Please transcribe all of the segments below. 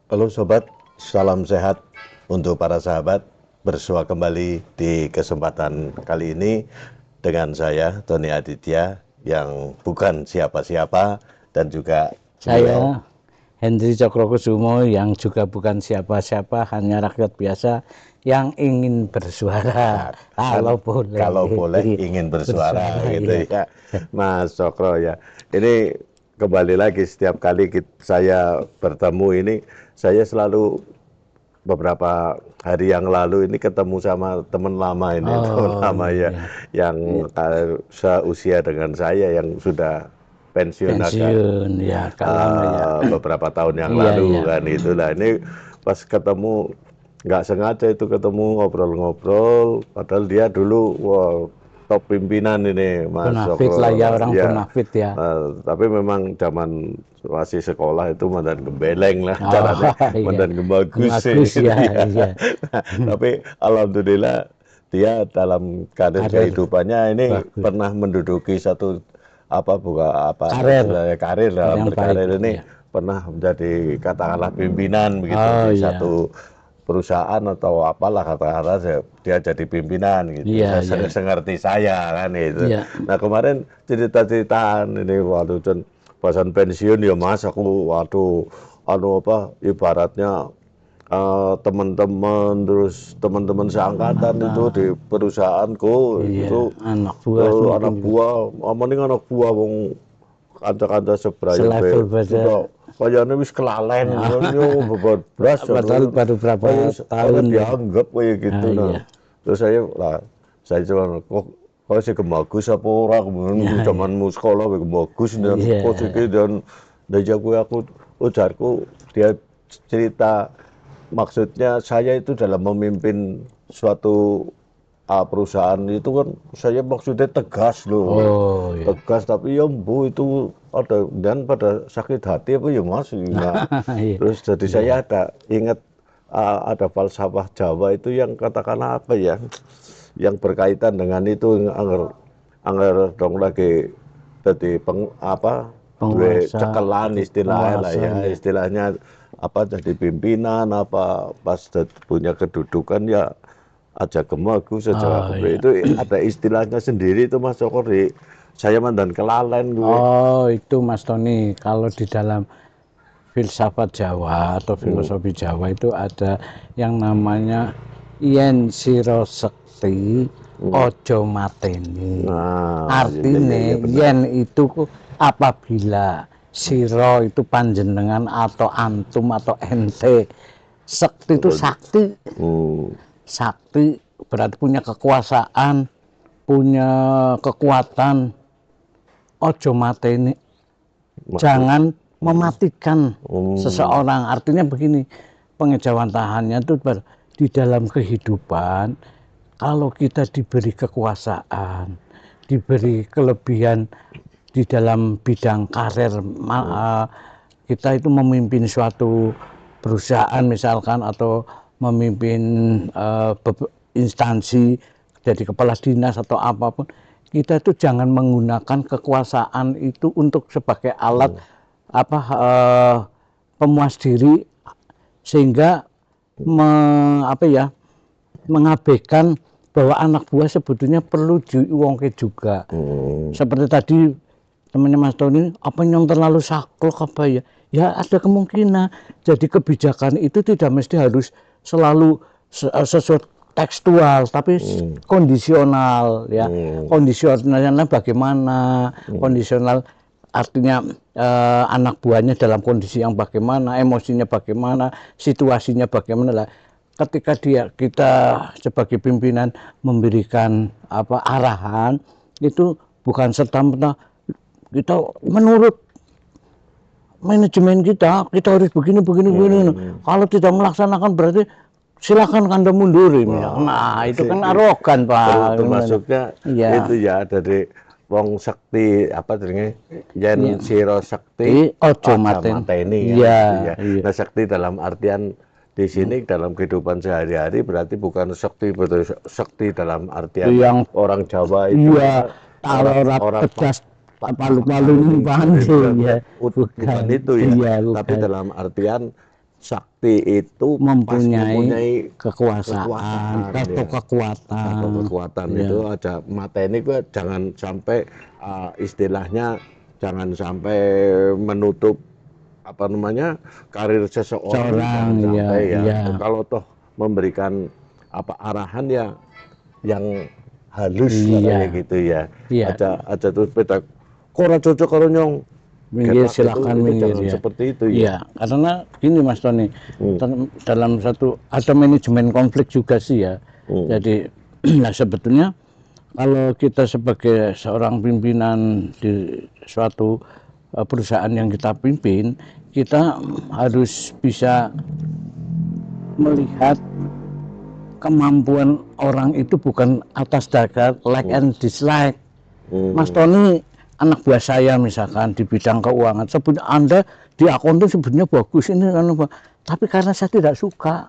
Halo sobat, salam sehat untuk para sahabat. Bersua kembali di kesempatan kali ini dengan saya Tony Aditya yang bukan siapa-siapa dan juga beliau Saya Hendri Cokrokusumo yang juga bukan siapa-siapa, hanya rakyat biasa yang ingin bersuara kalau boleh. kalau boleh ingin bersuara gitu Iya. ya, Mas Cokro ya. Ini kembali lagi setiap kali saya bertemu ini, saya selalu beberapa hari yang lalu ini ketemu sama teman lama ini, teman Oh lama ya, iya, yang seusia dengan saya yang sudah pensiun agak pensiun ya, agak lama ya. beberapa tahun yang Iya lalu iya. kan itulah. Ini pas ketemu nggak sengaja itu ketemu ngobrol-ngobrol, padahal dia dulu wah top pimpinan ini Mas Bonafit lah ya, Sokro orang ya. bonafit ya. Tapi memang zaman masih sekolah itu mandan gembeleng lah Oh caranya, iya, mandan gembagus bagus gitu ya, ya. iya. Tapi alhamdulillah dia dalam karir Karir kehidupannya ini bagus, pernah menduduki satu karir istilahnya karir, dalam yang baik berkarir ini ya. pernah menjadi katakanlah pimpinan begitu Oh di iya, satu perusahaan atau apalah, katakanlah dia jadi pimpinan gitu. iya iya, Saya sengerti saya kan itu. iya. Nah kemarin cerita-ceritaan ini waduh bahasan pensiun ya Mas, aku waduh ibaratnya teman-teman terus teman-teman seangkatan itu di perusahaanku Iya, itu anak buah anak mungkin juga buah, mending anak buah wong kanca-kanca sebraya selevel pada. sudah kayaknya wis kelalen kan yo bebat blas Padahal baru berapa ora tahun ya. dianggap kayak gitu. Ah, Nah iya. terus saya cuma kok sih bagus apa ora kemudian Ya, iya. zamanmu sekolah bagus dan kok sih Iya. dan aku ujarku dia cerita. Maksudnya saya itu dalam memimpin suatu perusahaan itu kan saya maksudnya tegas loh, Oh, iya. tegas tapi ya bu itu ada dan pada sakit hati apa ya Mas. Nah, Iya. terus jadi Iya. saya ingat ada falsafah Jawa itu yang katakanlah apa ya, yang berkaitan dengan itu angger dong lagi jadi duwe Penguasa, cekelan istilahnya lah penguasa ya, ya. istilahnya jadi pimpinan pas punya kedudukan ya aja gemagus saja Oh, iya. itu ada istilahnya sendiri itu Mas Sokor, saya mandan kelalen gue. Oh, itu Mas Tony, kalau di dalam filsafat Jawa atau filosofi Jawa itu ada yang namanya yen sira sekti ojo mateni. Nah Artinya benar. yen itu apabila siro itu panjenengan atau antum atau ente, sekti itu sakti, sakti berarti punya kekuasaan, punya kekuatan. Ojo mateni, jangan mematikan seseorang. Artinya begini, pengejawantahannya itu di dalam kehidupan, kalau kita diberi kekuasaan, diberi kelebihan di dalam bidang karir, kita itu memimpin suatu perusahaan misalkan atau memimpin instansi, jadi kepala dinas atau apapun, kita itu jangan menggunakan kekuasaan itu untuk sebagai alat pemuas diri sehingga mengabaikan bahwa anak buah sebetulnya perlu diuangke juga. Seperti tadi temannya Mas Tony, apa yang terlalu saklek apa ya? Ya ada kemungkinan. Jadi kebijakan itu tidak mesti harus selalu sesuai tekstual, tapi kondisional ya. Kondisionalnya bagaimana? Kondisional artinya anak buahnya dalam kondisi yang bagaimana, emosinya bagaimana, situasinya bagaimana lah. Ketika kita sebagai pimpinan memberikan arahan, itu bukan serta-merta kita menurut manajemen kita harus begini. Kalau tidak melaksanakan berarti silakan Anda mundur ini. Nah, itu kan arogan, Pak. Termasuknya ya. itu ya dari wong sakti yen sira sakti ojo mateni. Ya. Nah, sakti dalam artian di sini dalam kehidupan sehari-hari berarti bukan sakti, betul sakti dalam artian yang orang Jawa itu orang tegas palu-palu bantu ya, bukan itu ya, tapi dalam artian sakti itu pas mempunyai kekuasaan atau ya. kekuatan. Atau kekuatan Ya. itu ada mateni itu jangan sampai istilahnya jangan sampai menutup apa namanya karir seseorang, jangan sampai ya. Kalau toh memberikan apa arahan ya yang halus kayak gitu ya. Aja terus beda kora cocok karo nyong. Minggir, silakan minggir ya. Seperti itu ya. Karena gini Mas Tony, dalam satu ada manajemen konflik juga sih ya. Jadi nah sebetulnya kalau kita sebagai seorang pimpinan di suatu perusahaan yang kita pimpin, kita harus bisa melihat kemampuan orang itu bukan atas dasar like and dislike. Mas Tony anak buah saya misalkan di bidang keuangan, sebetulnya Anda di akunting sebenarnya bagus ini kan, tapi karena saya tidak suka,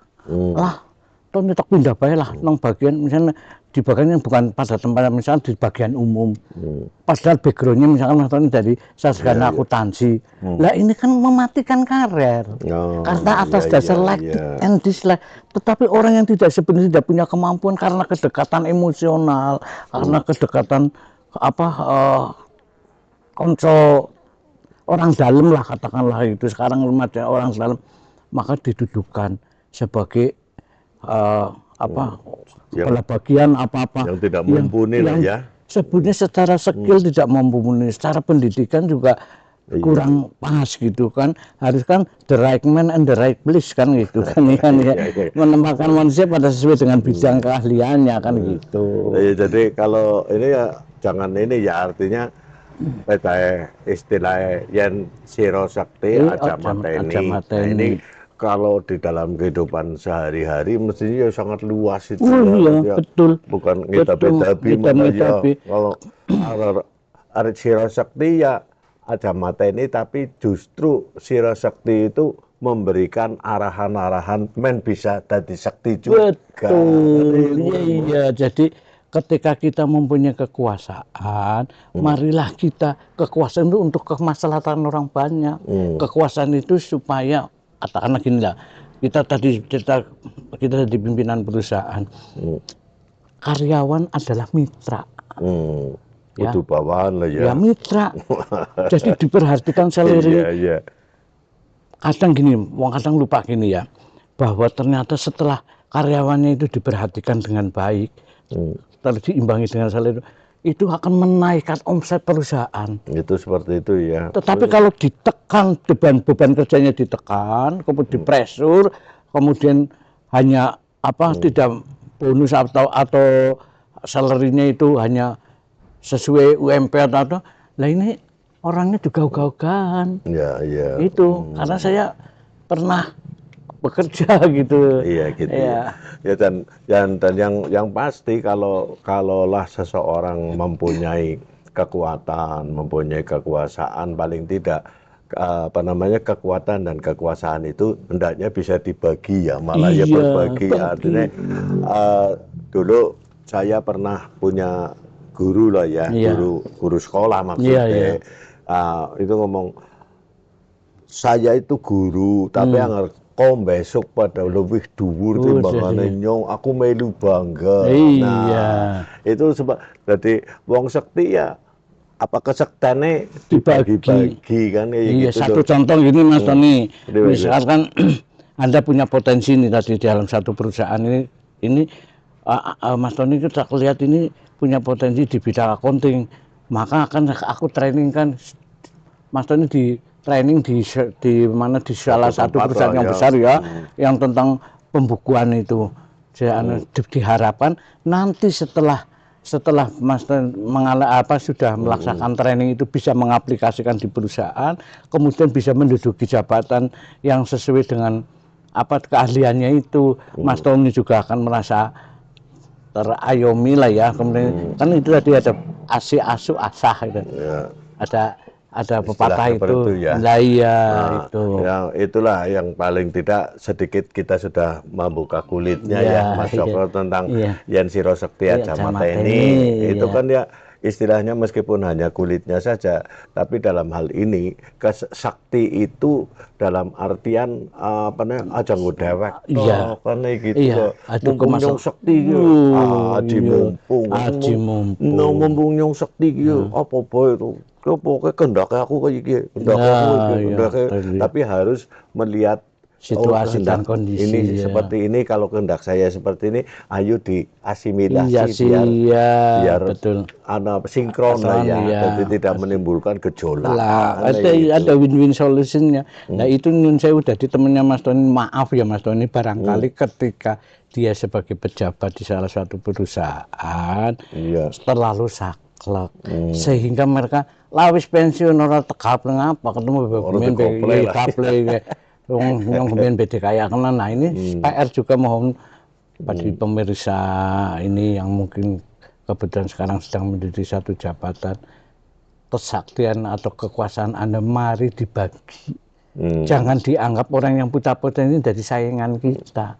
lah Tony tak pindah baik lah nang bagian misalnya di bagian yang bukan pada tempatnya, misalnya di bagian umum, padahal backgroundnya misalkan Mas Tony dari sarjana akuntansi, lah ini kan mematikan karir karena atas dasar like and dislike. Tetapi orang yang tidak sebenarnya tidak punya kemampuan karena kedekatan emosional, karena kedekatan konco orang dalam lah katakanlah itu sekarang remaja orang dalam, maka didudukan sebagai kepala bagian apa-apa yang tidak mumpuni lah ya. Sebetulnya secara skill tidak mumpuni, secara pendidikan juga kurang pas gitu kan. Harus kan the right man and the right place kan gitu kan ya. Menempatkan manusia pada sesuai dengan bidang keahliannya kan gitu. Jadi kalau ini ya jangan ini ya artinya istilah yang siro sakti aja mateni. Nah, ini kalau di dalam kehidupan sehari-hari mestinya ya sangat luas itu. Betul. Bukan ngitapi-tapi ya. Kalau ada siro sakti ya aja mateni, tapi justru siro sakti itu memberikan arahan-arahan men bisa jadi sakti juga. Betul. Iya. Jadi ketika kita mempunyai kekuasaan, marilah kita kekuasaan itu untuk kemaslahatan orang banyak. Kekuasaan itu supaya katakanlah gini lah, kita tadi kita di pimpinan perusahaan, karyawan adalah mitra. Itu bawahan lah ya. Ya mitra. Jadi diperhatikan salary. Kadang gini, kadang lupa gini ya, bahwa ternyata setelah karyawannya itu diperhatikan dengan baik, diimbangi dengan salary, itu akan menaikkan omset perusahaan. Itu seperti itu ya. Tetapi kalau ditekan, beban kerjanya ditekan, kemudian dipresur, kemudian hanya tidak bonus atau salary-nya itu hanya sesuai UMP atau lah ini orangnya juga ogah-ogahan. Iya. Itu karena saya pernah bekerja gitu. Iya gitu. Ya dan yang pasti kalaulah seseorang mempunyai kekuatan, mempunyai kekuasaan, paling tidak kekuatan dan kekuasaan itu hendaknya bisa dibagi ya, malah ya berbagi. Artinya dulu saya pernah punya guru lah ya, guru sekolah maksudnya. Itu ngomong, saya itu guru tapi yang kau besok pada lebih dhuwur timbangane nyong, aku melu bangga. Nah, itu sebab jadi wong sekti ya apa kesektane dibagi-bagi kan kayak gitu. Satu contoh gini Mas Tony, misalkan Anda punya potensi nih tadi dalam satu perusahaan ini Mas Tony kita lihat ini punya potensi di bidang accounting, maka akan aku training kan Mas Tony di training di salah satu perusahaan yang besar ya, yang tentang pembukuan itu. Diharapkan nanti setelah Mas Tony sudah melaksanakan training itu bisa mengaplikasikan di perusahaan, kemudian bisa menduduki jabatan yang sesuai dengan keahliannya itu. Mas Tony juga akan merasa terayomi lah ya. Kemudian kan itu tadi ada asu asah gitu. Ada pepatah itu ya. Itu. Ya, itulah yang paling tidak sedikit kita sudah membuka kulitnya ya Mas Joko tentang Yen Siro Sekti Aja Mateni. Itu kan ya istilahnya meskipun hanya kulitnya saja, tapi dalam hal ini sakti itu dalam artian apa namanya aja ngudewek Iya. kan gitu Iya, kok. aduh Mumpung nyong sakti ki aji iya, mumpung. aji Mumpung nyong sakti ki apa bae itu. Pokoknya kehendak aku kayak gini, kehendak aku Nah, iki, iya, tapi harus melihat situasi dan kehendak kondisi ini ya. seperti ini, kalau kehendak saya seperti ini, ayo diasimilasi Iya sih, biar betul. sinkron lah ya, Iya, jadi tidak menimbulkan gejolak. lah, Gitu. ada win-win solutionnya. Nah itu nyun saya udah di temennya Mas Tony, maaf ya Mas Tony, barangkali ketika dia sebagai pejabat di salah satu perusahaan Iya. terlalu saklek, sehingga mereka lawis pensiun orang tegap ngapa ketemu Orang BPM dikoplek lah. kayak yang kemudian beda kayak kena. Nah ini PR juga mohon bagi pemirsa ini yang mungkin kebetulan sekarang sedang menjadi satu jabatan, kesaktian atau kekuasaan Anda mari dibagi. Jangan dianggap orang yang putra-putra ini dari saingan kita.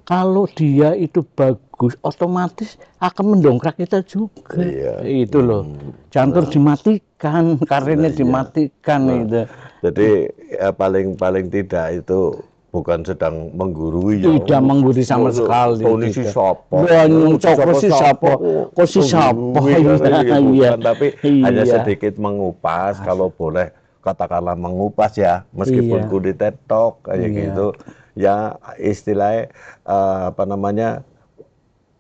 Kalau dia itu bagus, otomatis akan mendongkrak kita juga. Iya. Itu loh. Jangan terus dimatikan, karirnya dimatikan itu. Jadi ya, paling tidak itu bukan sedang menggurui ya. Tidak menggurui sama sekali. Tony si siapa? Nyung Cokro si siapa? Kok si siapa? Bukan, tapi hanya Iya. sedikit mengupas, kalau boleh katakanlah mengupas ya, meskipun kulitnya tok kayak gitu. Ya istilahnya apa namanya,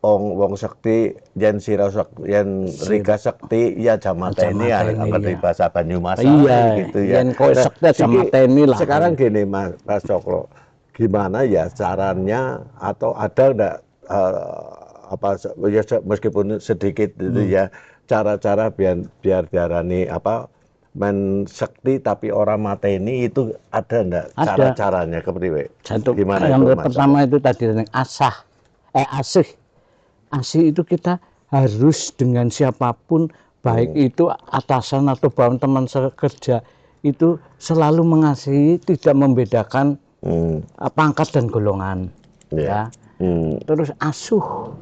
wong sekti yen sira sekti yen riga sekti ya jamateni ya ngerti bahasa Banyumas gitu ya. Yen kowe sekti jamateni lah. Sekarang gini Mas Cokro, gimana ya caranya, atau ada enggak apa ya meskipun sedikit itu ya, cara-cara biar diarani apa men sekti tapi orang mateni itu ada enggak cara-caranya kepriwe? Gimana yang itu, pertama itu tadi asah asih. Asih itu kita harus dengan siapapun, baik itu atasan atau bawahan teman sekerja, itu selalu mengasihi, tidak membedakan pangkat dan golongan. Ya. Terus asuh.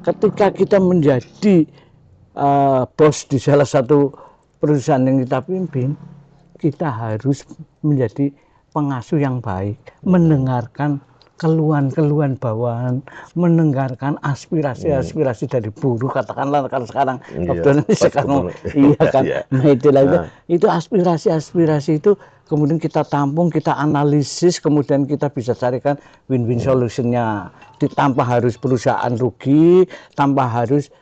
Ketika kita menjadi bos di salah satu perusahaan yang kita pimpin, kita harus menjadi pengasuh yang baik, mendengarkan keluhan-keluhan bawahan, mendengarkan aspirasi-aspirasi dari buruh, katakanlah kan sekarang sekarang iya kan. Nah itulah itu aspirasi-aspirasi itu kemudian kita tampung, kita analisis, kemudian kita bisa carikan win-win solutionnya. Tanpa harus perusahaan rugi, tanpa harus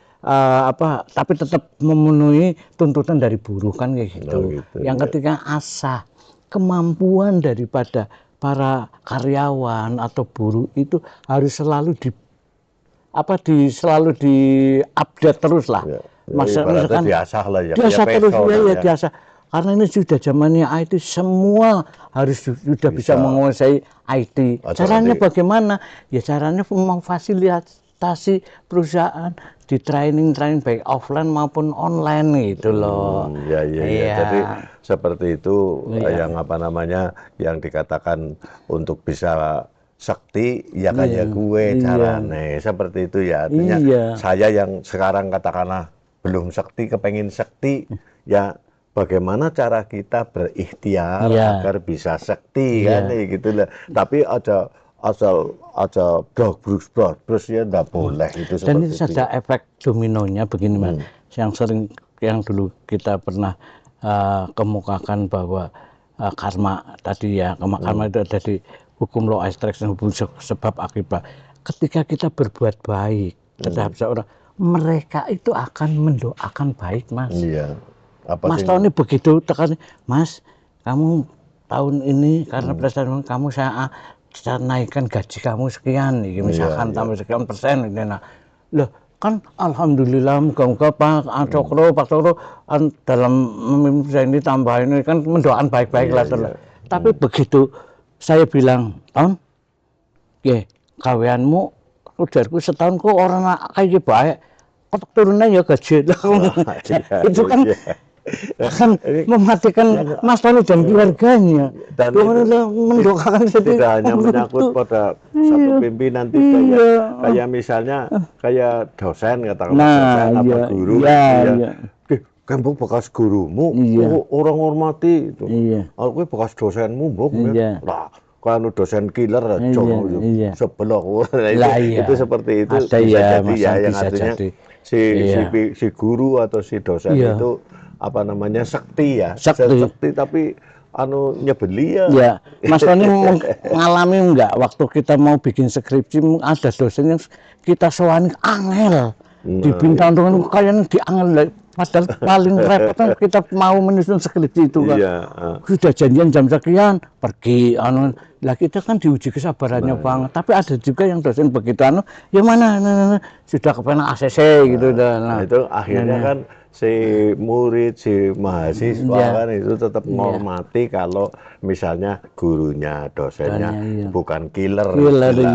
tapi tetap memenuhi tuntutan dari buruh kan kayak gitu. Yang ketiga asah, kemampuan daripada para karyawan atau buruh itu harus selalu selalu di-update terus lah. Maksudnya kan diasah lah ya. Diasah terus ya, diasah. Karena ini sudah zamannya IT, semua harus sudah bisa menguasai IT. Caranya bagaimana? Ya caranya memfasilitasi perusahaan di training baik offline maupun online gitu loh. Iya. Jadi seperti itu yang apa namanya, yang dikatakan untuk bisa sakti ya kayak gue carane seperti itu ya. Artinya saya yang sekarang katakanlah belum sakti, kepengin sakti, ya bagaimana cara kita berikhtiar agar bisa sakti kan gitu lah. Tapi asal brus ya enggak boleh itu. Dan itu ada efek dominonya begini Mas, yang dulu kita pernah kemukakan bahwa karma tadi ya, karma itu ada di hukum law extraction, hukum sebab akibat. Ketika kita berbuat baik terhadap seorang, mereka itu akan mendoakan baik Mas. Iya. Mas Tony begitu tekan, Mas kamu tahun ini karena prestasi kamu saya naikkan gaji kamu sekian, misalkan tambah sekian persen, nah, loh kan alhamdulillah moga-moga Pak Cokro dalam memimpin ini tambah ini kan mendoakan baik-baik lah. Tapi begitu saya bilang, Ton, gaweanmu ujarku setahun kok orang kayak baik, kok turunnya ya gaji. Itu kan akan mematikan Mas Tony dan keluarganya. Dan Dia itu mendoakan jadi tidak hanya menyangkut pada satu pimpinan, tidak kayak misalnya kayak dosen, katakanlah dosen apa guru gitu ya. Kamu bekas gurumu, orang hormati itu. Aku bekas dosenmu, Bung. Nah, kalau dosen killer aja sebelah. Itu seperti itu ada bisa ya, jadi ya, yang bisa artinya jadi. si guru atau si dosen itu apa namanya sakti ya, sakti tapi anu nyebeli ya. Ya, Mas Tony mengalami enggak waktu kita mau bikin skripsi ada dosen yang kita sewani angel dibintang dengan kalian diangel, padahal paling repot kan kita mau menyusun skripsi itu kan. Sudah janjian jam sekian pergi anu, lah kita kan diuji kesabarannya banget. Tapi ada juga yang dosen begitu anu, ya mana sudah kepengen ACC gitu dah. Nah, itu akhirnya kan si murid, si mahasiswa kan itu tetap menghormati kalau misalnya gurunya, dosennya bukan killer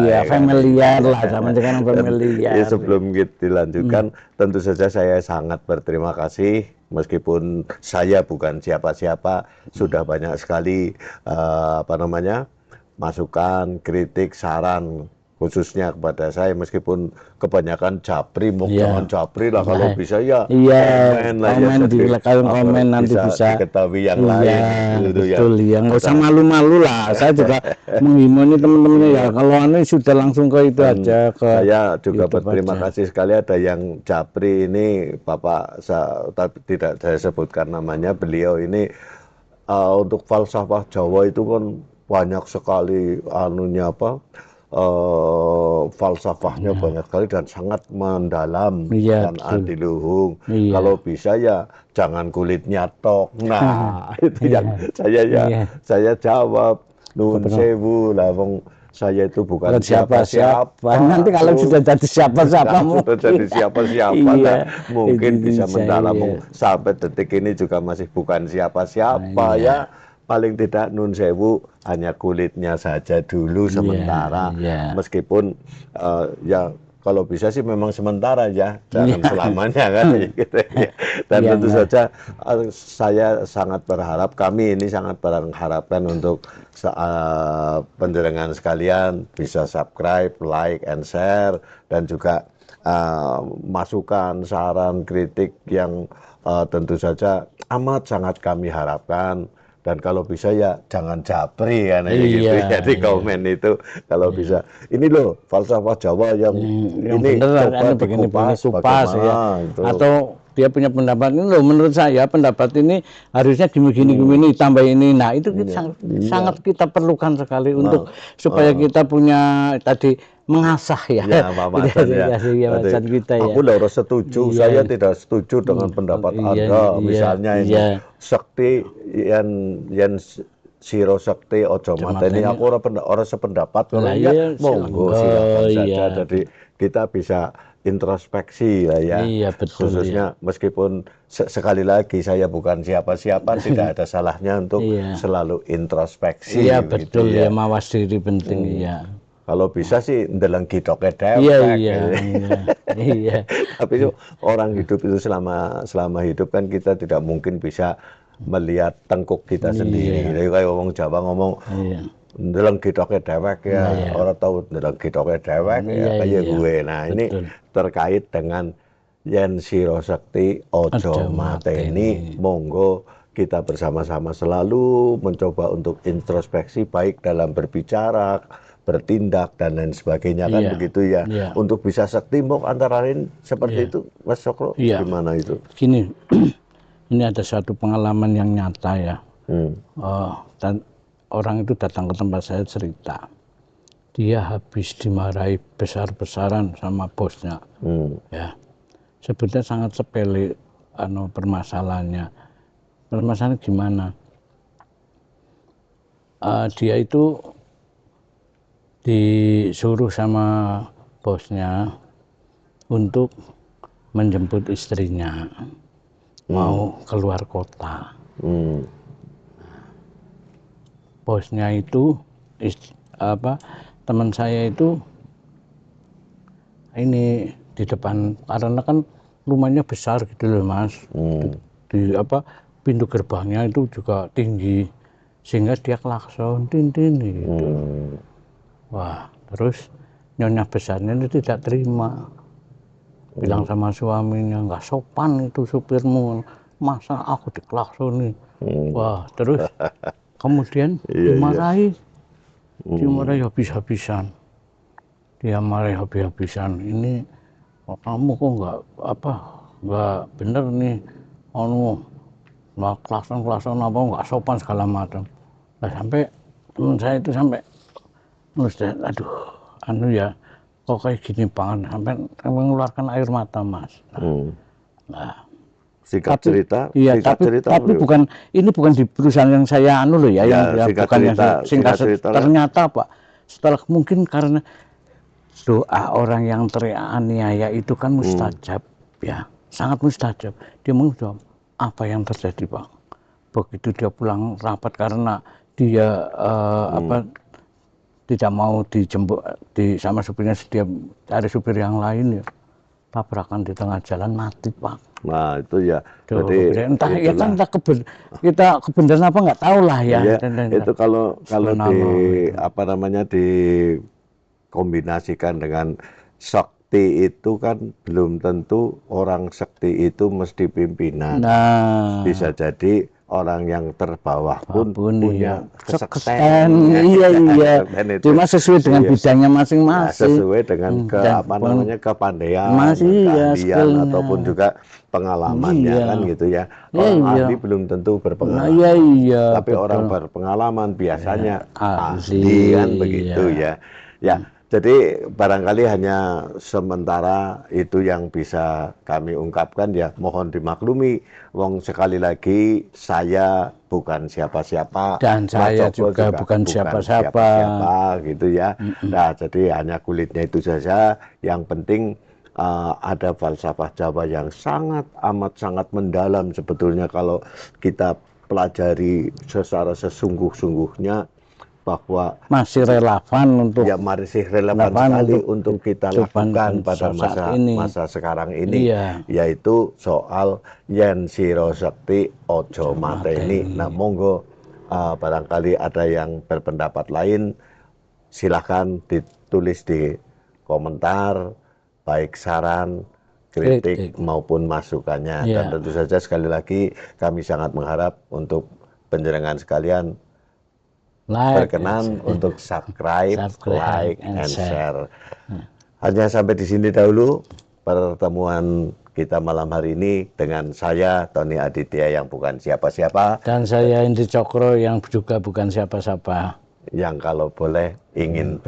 ya, familiar lah, sama dengan familiar. Sebelum kita dilanjutkan, tentu saja saya sangat berterima kasih meskipun saya bukan siapa-siapa, sudah banyak sekali apa namanya masukan, kritik, saran khususnya kepada saya, meskipun kebanyakan japri, mau jangan japri lah, kalau bisa ya komen lah ya, komen nanti bisa diketahui yang lain gitu betul ya, nggak usah malu-malu lah. Saya juga menghimbau teman-temannya ya, kalau anu sudah langsung ke itu aja. Saya juga berterima kasih sekali ada yang japri ini, Bapak tapi tidak saya sebutkan namanya, beliau ini untuk falsafah Jawa itu kan banyak sekali anunya apa, falsafahnya banyak sekali dan sangat mendalam dan adiluhung. Kalau bisa ya jangan kulitnya tok. Nah, itu yang saya jawab, nun sewu lah, wong saya itu bukan siapa-siapa. Nanti kalau sudah jadi siapa-siapa sudah jadi siapa-siapa mungkin bisa mendalam sampai detik ini juga masih bukan siapa-siapa ya. Paling tidak nun sewu hanya kulitnya saja dulu sementara, meskipun ya kalau bisa sih memang sementara ya, jangan selamanya kan gitu ya. Dan tentu saja saya sangat berharap, kami ini sangat berharapkan untuk pendengar sekalian bisa subscribe, like, and share, dan juga masukan, saran, kritik yang tentu saja amat sangat kami harapkan. Dan kalau bisa ya jangan japri kan gitu ya di komen itu, kalau bisa. Ini loh falsafah Jawa yang ini coba dikupas bagaimana itu. Atau dia punya pendapat ini loh, menurut saya pendapat ini harusnya gini tambah ini. Nah itu sangat kita perlukan sekali untuk supaya kita punya tadi mengasah ya wawasan kita ya. Aku harus setuju, saya tidak setuju dengan pendapat Anda, misalnya ini sakti yang siro sakti ojo mateni, aku orang sependapat, kalau ya monggo silakan saja. Jadi kita bisa introspeksi lah ya, khususnya meskipun sekali lagi saya bukan siapa-siapa, tidak ada salahnya untuk selalu introspeksi. Iya betul ya, mawas diri penting ya. Kalau bisa sih ndeleng gitoke dewek. Iya. Tapi itu orang hidup itu selama hidup kan kita tidak mungkin bisa melihat tengkuk kita sendiri. Jadi kayak ngomong Jawa ngomong ndeleng gitoke dewek ya, orang tahu ndeleng gitoke dewek ya kayak gue. Nah, ini terkait dengan yen sira sekti ojo mateni, monggo kita bersama-sama selalu mencoba untuk introspeksi, baik dalam berbicara, bertindak, dan lain sebagainya kan begitu ya. Untuk bisa sekti antara lain seperti itu, Mas Sokro, gimana itu? Gini, ini ada satu pengalaman yang nyata ya. Dan orang itu datang ke tempat saya cerita, dia habis dimarahi besar-besaran sama bosnya. Ya, sebetulnya sangat sepele permasalahannya. Permasalahan gimana? Dia itu disuruh sama bosnya untuk menjemput istrinya, mau keluar kota. Bosnya itu teman saya itu ini di depan, karena kan rumahnya besar gitu loh Mas, di di pintu gerbangnya itu juga tinggi sehingga dia klakson tin gitu. Wah, terus nyonya besarnya itu tidak terima, bilang sama suaminya, nggak sopan itu supirmu, masa aku diklaksoni. Wah, terus kemudian dimarahi habis-habisan. Dia marah habis-habisan. Ini kamu kok nggak bener nih, nggak klakson nggak sopan segala macam. Nah, sampai teman saya itu sampai aduh, ya kok kayak gini banget, sampai mengeluarkan air mata, Mas. Nah, Singkat cerita, iya, tapi bukan, ini bukan di perusahaan yang saya loh ya, yang bukan yang singkat cerita. Ternyata Pak, setelah mungkin karena doa orang yang teraniaya itu kan mustajab, ya, sangat mustajab. Dia menjawab, apa yang terjadi, Pak? Begitu dia pulang rapat karena dia tidak mau dijemput sama supirnya, dia cari supir yang lain, ya, tabrakan di tengah jalan, mati, Pak. Nah itu ya, jadi entah ya kan kita kebenaran apa nggak tahu lah ya. Iya, itu kalau dikombinasikan dengan sakti itu kan belum tentu orang sakti itu mesti pimpinan. Bisa jadi orang yang terbawah pun punya kesekten. Iya. Cuma sesuai dengan bidangnya masing-masing. Sesuai dengan kepandaian, keahlian ataupun juga pengalamannya kan gitu ya. Orang ahli belum tentu berpengalaman. Tapi orang berpengalaman biasanya ahli kan begitu ya. Ya. Jadi barangkali hanya sementara itu yang bisa kami ungkapkan, ya mohon dimaklumi. Wong sekali lagi saya bukan siapa-siapa dan saya juga bukan siapa-siapa gitu ya. Nah, jadi hanya kulitnya itu saja. Yang penting ada falsafah Jawa yang sangat sangat mendalam sebetulnya kalau kita pelajari secara sesungguh-sungguhnya, bahwa masih relevan untuk masih relevan sekali untuk kita lakukan pada masa sekarang ini, yaitu soal yen sira sekti ojo mateni. Nah, monggo barangkali ada yang berpendapat lain, silahkan ditulis di komentar, baik saran, kritik maupun masukannya. Dan tentu saja sekali lagi kami sangat mengharap untuk panjenengan sekalian berkenan untuk subscribe, like, and share. Hanya sampai di sini dahulu pertemuan kita malam hari ini dengan saya Tony Aditya yang bukan siapa-siapa, dan saya Indri Cokro yang juga bukan siapa-siapa, yang kalau boleh ingin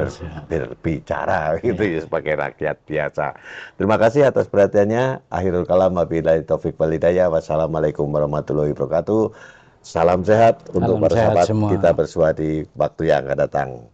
berbicara gitu ya sebagai rakyat biasa. Terima kasih atas perhatiannya. Akhirul kalam, wabillahi taufik wal hidayah. Wassalamualaikum warahmatullahi wabarakatuh. Salam sehat untuk para sahabat semua. Kita bersua di waktu yang akan datang.